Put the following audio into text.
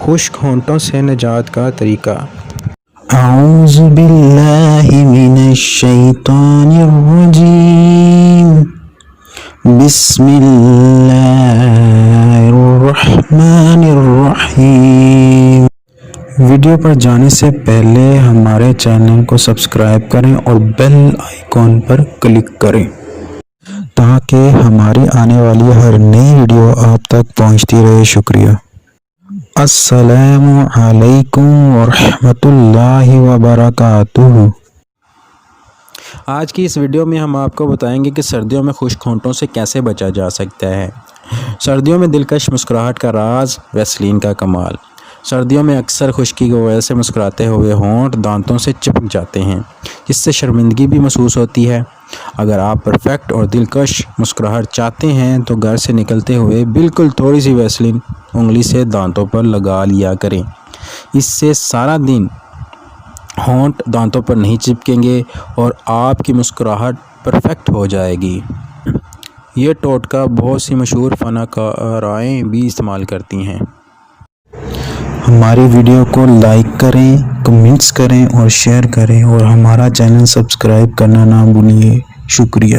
خشک ہونٹوں سے نجات کا طریقہ۔ اعوذ باللہ من الشیطان الرجیم، بسم اللہ الرحمن الرحیم۔ ویڈیو پر جانے سے پہلے ہمارے چینل کو سبسکرائب کریں اور بیل آئیکن پر کلک کریں تاکہ ہماری آنے والی ہر نئی ویڈیو آپ تک پہنچتی رہے۔ شکریہ۔ السلام علیکم ورحمۃ اللہ وبرکاتہ۔ آج کی اس ویڈیو میں ہم آپ کو بتائیں گے کہ سردیوں میں خشک ہونٹوں سے کیسے بچا جا سکتا ہے۔ سردیوں میں دلکش مسکراہٹ کا راز، ویسلین کا کمال۔ سردیوں میں اکثر خشکی کی وجہ سے مسکراتے ہوئے ہونٹ دانتوں سے چپک جاتے ہیں، جس سے شرمندگی بھی محسوس ہوتی ہے۔ اگر آپ پرفیکٹ اور دلکش مسکراہٹ چاہتے ہیں تو گھر سے نکلتے ہوئے بالکل تھوڑی سی ویسلین انگلی سے دانتوں پر لگا لیا کریں۔ اس سے سارا دن ہونٹ دانتوں پر نہیں چپکیں گے اور آپ کی مسکراہٹ پرفیکٹ ہو جائے گی۔ یہ ٹوٹکا بہت سی مشہور فنکارائیں بھی استعمال کرتی ہیں۔ ہماری ویڈیو کو لائک کریں، کمنٹس کریں اور شیئر کریں اور ہمارا چینل سبسکرائب کرنا نہ بھولیے۔ شکریہ۔